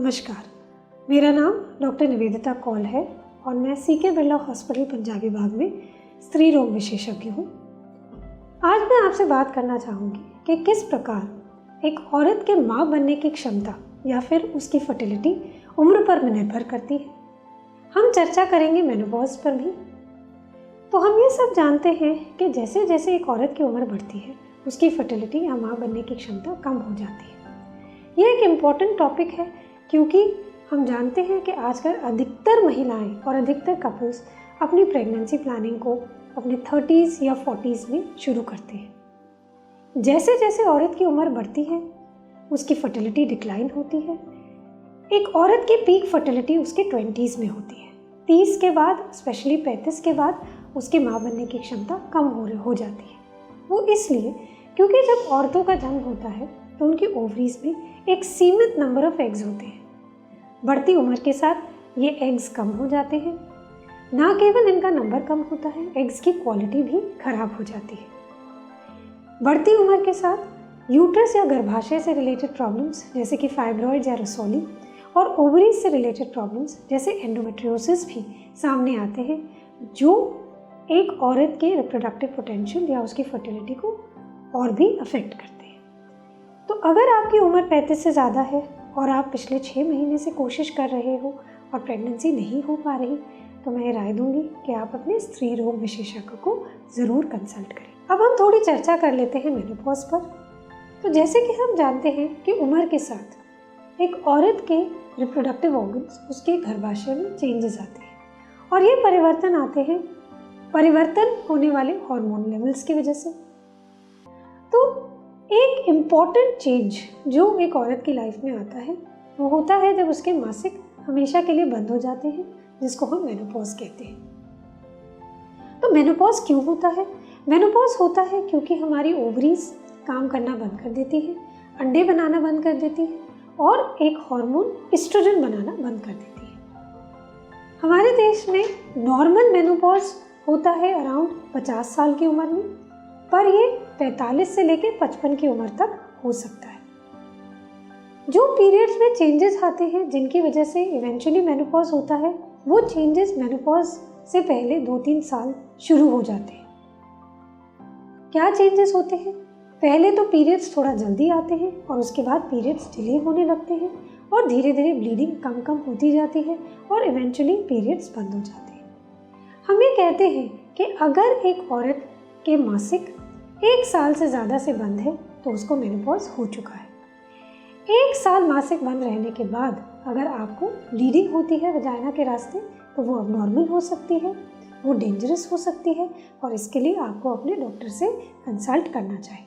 नमस्कार, मेरा नाम डॉक्टर निवेदिता कौल है और मैं सीके बिरला हॉस्पिटल पंजाब विभाग में स्त्री रोग विशेषज्ञ हूँ। आज मैं आपसे बात करना चाहूँगी कि किस प्रकार एक औरत के माँ बनने की क्षमता या फिर उसकी फर्टिलिटी उम्र पर निर्भर करती है। हम चर्चा करेंगे मेनोपॉज पर भी। तो हम ये सब जानते हैं कि जैसे जैसे एक औरत की उम्र बढ़ती है उसकी फर्टिलिटी या माँ बनने की क्षमता कम हो जाती है। यह एक इम्पॉर्टेंट टॉपिक है क्योंकि हम जानते हैं कि आजकल अधिकतर महिलाएं और अधिकतर कपल्स अपनी प्रेगनेंसी प्लानिंग को अपने 30s या 40s में शुरू करते हैं। जैसे जैसे औरत की उम्र बढ़ती है उसकी फर्टिलिटी डिक्लाइन होती है। एक औरत की पीक फर्टिलिटी उसके 20s में होती है। 30 के बाद, स्पेशली 35 के बाद उसकी माँ बनने की क्षमता कम हो जाती है। वो इसलिए क्योंकि जब औरतों का जन्म होता है तो उनकी ओवरीज में एक सीमित नंबर ऑफ एग्स होते हैं। बढ़ती उम्र के साथ ये एग्स कम हो जाते हैं। ना केवल इनका नंबर कम होता है, एग्स की क्वालिटी भी खराब हो जाती है। बढ़ती उम्र के साथ यूट्रस या गर्भाशय से रिलेटेड प्रॉब्लम्स जैसे कि फाइब्रॉइड्स या रसौली और ओवरीज से रिलेटेड प्रॉब्लम्स जैसे एंडोमेट्रियोसिस भी सामने आते हैं, जो एक औरत के रिप्रोडक्टिव पोटेंशियल या उसकी फर्टिलिटी को और भी अफेक्ट करते हैं। तो अगर आपकी उम्र 35 से ज़्यादा है और आप पिछले 6 महीने से कोशिश कर रहे हो और प्रेगनेंसी नहीं हो पा रही, तो मैं ये राय दूंगी कि आप अपने स्त्री रोग विशेषज्ञ को ज़रूर कंसल्ट करें। अब हम थोड़ी चर्चा कर लेते हैं मेनोपॉज पर। तो जैसे कि हम जानते हैं कि उम्र के साथ एक औरत के रिप्रोडक्टिव ऑर्गन्स, उसके गर्भाशय में चेंजेस आते हैं और ये परिवर्तन आते हैं परिवर्तन होने वाले हार्मोन लेवल्स की वजह से। तो एक इम्पॉर्टेंट चेंज जो एक औरत की लाइफ में आता है वो होता है जब उसके मासिक हमेशा के लिए बंद हो जाते हैं, जिसको हम मेनोपॉज कहते हैं। तो मेनोपॉज क्यों होता है? मेनोपॉज होता है क्योंकि हमारी ओवरीज काम करना बंद कर देती है, अंडे बनाना बंद कर देती है और एक हार्मोन एस्ट्रोजन बनाना बंद कर देती है। हमारे देश में नॉर्मल मेनोपॉज होता है अराउंड 50 साल की उम्र में, पर ये 45 से लेकर 55 की उम्र तक हो सकता है। जो पीरियड्स में चेंजेस आते हैं जिनकी वजह से इवेंचुअली मेनोपॉज होता है, वो चेंजेस मेनोपॉज से पहले 2-3 साल शुरू हो जाते हैं। क्या चेंजेस होते हैं? पहले तो पीरियड्स थोड़ा जल्दी आते हैं और उसके बाद पीरियड्स डिले होने लगते हैं और धीरे धीरे ब्लीडिंग कम कम होती जाती है और इवेंचुअली पीरियड्स बंद हो जाते हैं। हम ये कहते हैं कि अगर एक औरत के मासिक 1 साल से ज़्यादा से बंद है तो उसको मेनोपॉज हो चुका है। 1 साल मासिक बंद रहने के बाद अगर आपको ब्लीडिंग होती है वजाइना के रास्ते तो वो अबनॉर्मल हो सकती है, वो डेंजरस हो सकती है और इसके लिए आपको अपने डॉक्टर से कंसल्ट करना चाहिए।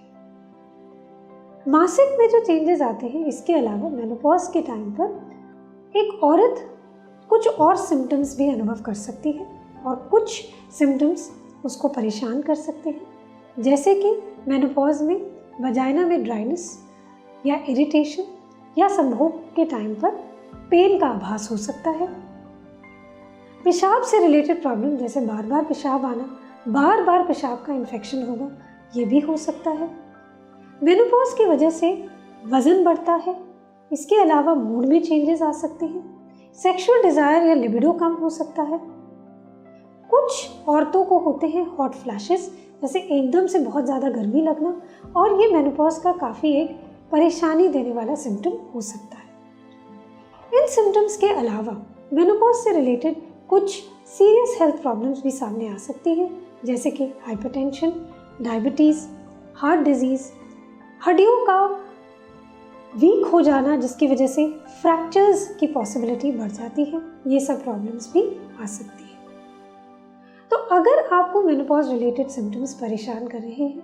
मासिक में जो चेंजेस आते हैं, इसके अलावा मेनोपॉज के टाइम पर एक औरत कुछ और सिम्टम्स भी अनुभव कर सकती है और कुछ सिम्टम्स उसको परेशान कर सकते हैं, जैसे कि मेनोपॉज में वजाइना में ड्राइनेस या इरिटेशन या संभोग के टाइम पर पेन का आभास हो सकता है। पेशाब से रिलेटेड प्रॉब्लम जैसे बार बार पेशाब आना, बार बार पेशाब का इन्फेक्शन होना, ये भी हो सकता है। मेनोपॉज की वजह से वज़न बढ़ता है। इसके अलावा मूड में चेंजेस आ सकते हैं। सेक्सुअल डिज़ायर या लिबिडो कम हो सकता है। कुछ औरतों को होते हैं हॉट फ्लैशेस, जैसे एकदम से बहुत ज़्यादा गर्मी लगना, और ये मेनोपॉज का काफ़ी एक परेशानी देने वाला सिम्टम हो सकता है। इन सिम्टम्स के अलावा मेनोपॉज से रिलेटेड कुछ सीरियस हेल्थ प्रॉब्लम्स भी सामने आ सकती हैं, जैसे कि हाइपरटेंशन, डायबिटीज़, हार्ट डिजीज़, हड्डियों का वीक हो जाना जिसकी वजह से फ्रैक्चर्स की पॉसिबिलिटी बढ़ जाती है। ये सब प्रॉब्लम्स भी आ सकती है। तो अगर आपको मेनोपॉज रिलेटेड सिम्टम्स परेशान कर रहे हैं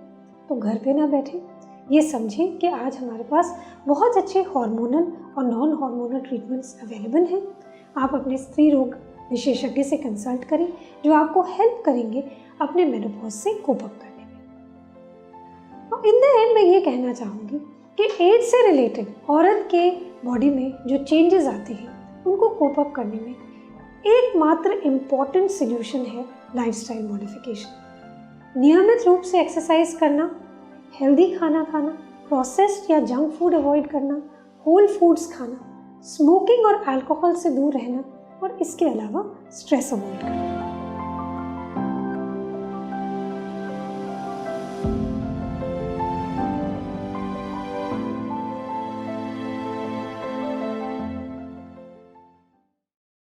तो घर पे ना बैठें। ये समझें कि आज हमारे पास बहुत अच्छे हार्मोनल और नॉन हार्मोनल ट्रीटमेंट्स अवेलेबल हैं। आप अपने स्त्री रोग विशेषज्ञ से कंसल्ट करें जो आपको हेल्प करेंगे अपने मेनोपॉज से कोप अप करने में। और इन द एंड मैं ये कहना चाहूँगी कि एज से रिलेटेड औरत के बॉडी में जो चेंजेस आते हैं उनको कोप अप करने में एकमात्र इम्पॉर्टेंट सोल्यूशन है लाइफस्टाइल मॉडिफिकेशन। नियमित रूप से एक्सरसाइज करना, हेल्दी खाना खाना, प्रोसेस्ड या जंक फूड अवॉइड करना, होल फूड्स खाना, स्मोकिंग और अल्कोहल से दूर रहना और इसके अलावा स्ट्रेस अवॉइड करना।